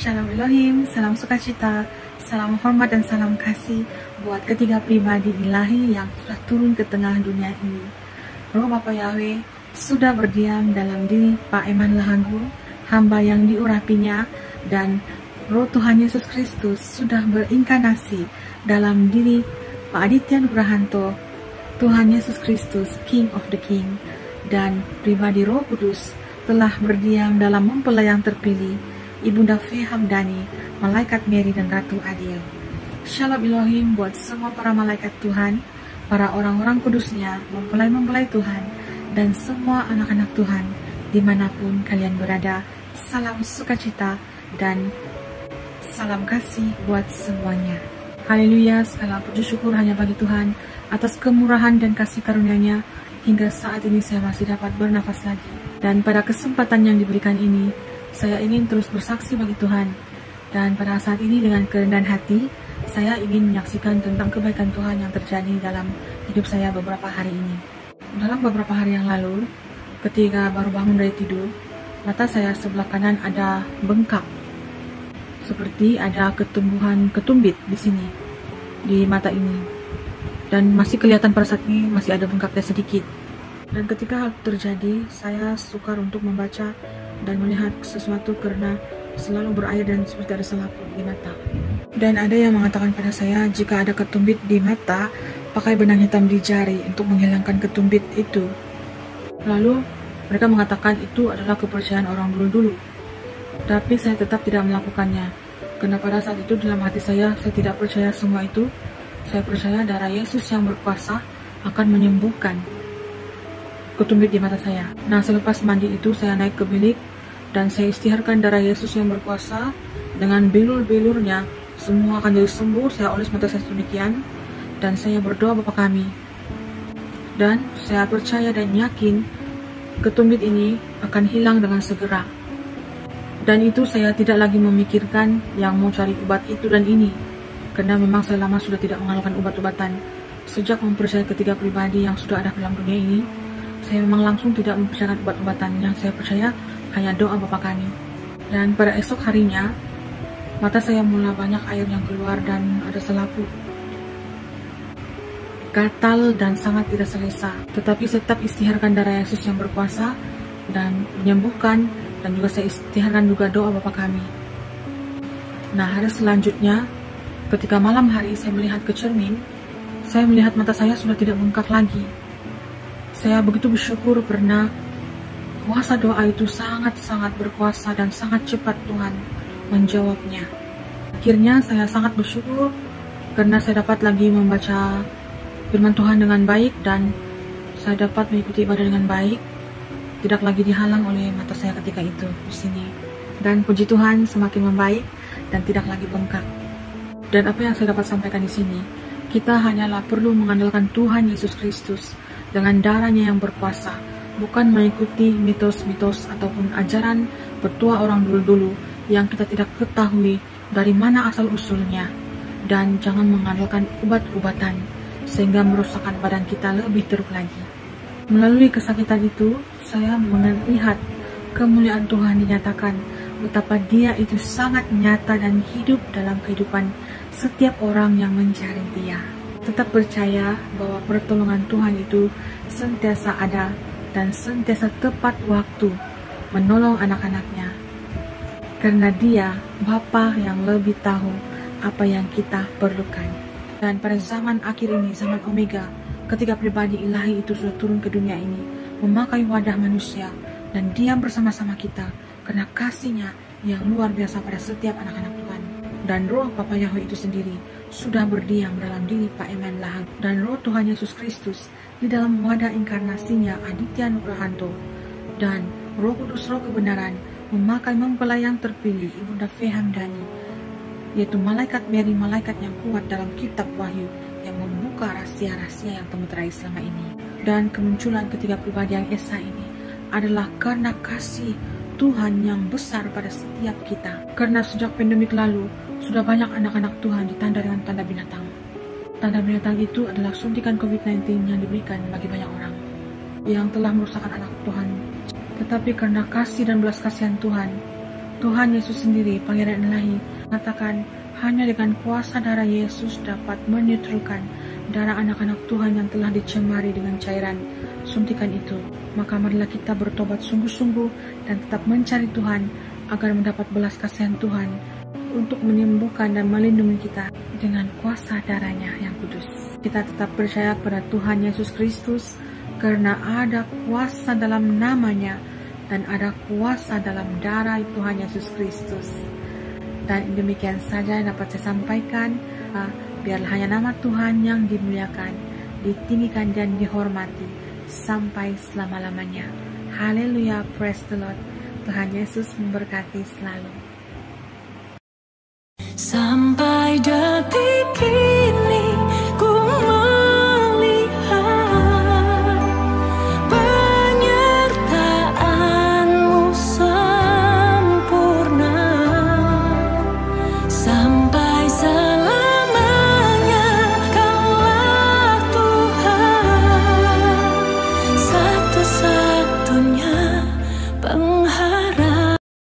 Shalom Elohim, salam sukacita, salam hormat dan salam kasih buat ketiga pribadi ilahi yang sudah turun ke tengah dunia ini. Roh Bapa Yahweh sudah berdiam dalam diri Pak Eman Lahagu, hamba yang diurapinya, dan Roh Tuhan Yesus Kristus sudah berinkarnasi dalam diri Pak Aditya Nugrahanto, Tuhan Yesus Kristus, King of the King, dan pribadi Roh Kudus telah berdiam dalam mempelai yang terpilih, Ibunda Fe Hamdani, Malaikat Mary dan Ratu Adil. Shalom Elohim buat semua para malaikat Tuhan, para orang-orang kudusnya, mempelai-mempelai Tuhan, dan semua anak-anak Tuhan, dimanapun kalian berada. Salam sukacita dan salam kasih buat semuanya. Haleluya, segala puji syukur hanya bagi Tuhan atas kemurahan dan kasih karunia-Nya. Hingga saat ini saya masih dapat bernafas lagi. Dan pada kesempatan yang diberikan ini, saya ingin terus bersaksi bagi Tuhan. Dan pada saat ini dengan kerendahan hati, saya ingin menyaksikan tentang kebaikan Tuhan yang terjadi dalam hidup saya beberapa hari ini. Dalam beberapa hari yang lalu, ketika baru bangun dari tidur, mata saya sebelah kanan ada bengkak. Seperti ada ketumbuhan ketumbit di sini, di mata ini. Dan masih kelihatan pada saat ini masih ada bengkaknya sedikit. Dan ketika hal terjadi, saya sukar untuk membaca dan melihat sesuatu karena selalu berair dan seperti ada selaput di mata. Dan ada yang mengatakan pada saya, jika ada ketumbit di mata, pakai benang hitam di jari untuk menghilangkan ketumbit itu. Lalu mereka mengatakan itu adalah kepercayaan orang dulu-dulu. Tapi saya tetap tidak melakukannya, karena pada saat itu dalam hati saya tidak percaya semua itu. Saya percaya darah Yesus yang berkuasa akan menyembuhkan ketumbit di mata saya. Nah, selepas mandi itu saya naik ke bilik dan saya istiharkan darah Yesus yang berkuasa. Dengan bilur-bilurnya semua akan jadi sembuh. Saya oles mata saya demikian dan saya berdoa Bapa kami. Dan saya percaya dan yakin ketumbit ini akan hilang dengan segera. Dan itu saya tidak lagi memikirkan yang mau cari obat itu dan ini. Karena memang saya lama sudah tidak mengenalkan obat-obatan. Sejak mempercayai ketiga pribadi yang sudah ada dalam dunia ini, saya memang langsung tidak mempercayakan obat-obatan. Yang saya percaya hanya doa Bapa kami. Dan pada esok harinya, mata saya mulai banyak air yang keluar dan ada selaput, gatal dan sangat tidak selesa. Tetapi saya tetap istiharkan darah Yesus yang berkuasa dan menyembuhkan, dan juga saya istiharkan juga doa Bapa kami. Nah, hari selanjutnya, ketika malam hari saya melihat ke cermin, saya melihat mata saya sudah tidak bengkak lagi. Saya begitu bersyukur karena kuasa doa itu sangat-sangat berkuasa dan sangat cepat Tuhan menjawabnya. Akhirnya saya sangat bersyukur karena saya dapat lagi membaca firman Tuhan dengan baik dan saya dapat mengikuti ibadah dengan baik. Tidak lagi dihalang oleh mata saya ketika itu di sini. Dan puji Tuhan semakin membaik dan tidak lagi bengkak. Dan apa yang saya dapat sampaikan di sini, kita hanyalah perlu mengandalkan Tuhan Yesus Kristus dengan darah-Nya yang berkuasa, bukan mengikuti mitos-mitos ataupun ajaran petua orang dulu-dulu yang kita tidak ketahui dari mana asal-usulnya. Dan jangan mengandalkan obat-obatan sehingga merusakkan badan kita lebih teruk lagi. Melalui kesakitan itu, saya melihat kemuliaan Tuhan dinyatakan, betapa Dia itu sangat nyata dan hidup dalam kehidupan setiap orang yang mencari Dia. Tetap percaya bahwa pertolongan Tuhan itu sentiasa ada dan sentiasa tepat waktu menolong anak-anak-Nya. Karena Dia Bapa yang lebih tahu apa yang kita perlukan. Dan pada zaman akhir ini, zaman Omega, ketika pribadi ilahi itu sudah turun ke dunia ini, memakai wadah manusia dan diam bersama-sama kita karena kasih-Nya yang luar biasa pada setiap anak-anak Tuhan. Dan Roh Bapa Yahweh itu sendiri sudah berdiam dalam diri Pak Eman Lahagu, dan Roh Tuhan Yesus Kristus di dalam wadah inkarnasinya Aditya Nugrahanto, dan Roh Kudus, Roh kebenaran, memakai mempelai yang terpilih Ibunda Fe Hamdani, yaitu Malaikat Mary, malaikat yang kuat dalam kitab Wahyu yang membuka rahasia-rahasia yang telah terakhir selama ini. Dan kemunculan ketiga pribadi yang esa ini adalah karena kasih Tuhan yang besar pada setiap kita. Karena sejak pandemik lalu, sudah banyak anak-anak Tuhan ditanda dengan tanda binatang. Tanda binatang itu adalah suntikan COVID-19 yang diberikan bagi banyak orang yang telah merusakkan anak Tuhan. Tetapi karena kasih dan belas kasihan Tuhan, Tuhan Yesus sendiri, Pangeran Ilahi, mengatakan hanya dengan kuasa darah Yesus dapat menyutrulkan darah anak-anak Tuhan yang telah dicemari dengan cairan suntikan itu. Maka marilah kita bertobat sungguh-sungguh dan tetap mencari Tuhan agar mendapat belas kasihan Tuhan untuk menyembuhkan dan melindungi kita dengan kuasa darahnya yang kudus. Kita tetap percaya kepada Tuhan Yesus Kristus karena ada kuasa dalam namanya dan ada kuasa dalam darah Tuhan Yesus Kristus. Dan demikian saja yang dapat saya sampaikan. Biarlah hanya nama Tuhan yang dimuliakan, ditinggikan dan dihormati sampai selama-lamanya. Haleluya, praise the Lord. Tuhan Yesus memberkati selalu. Sampai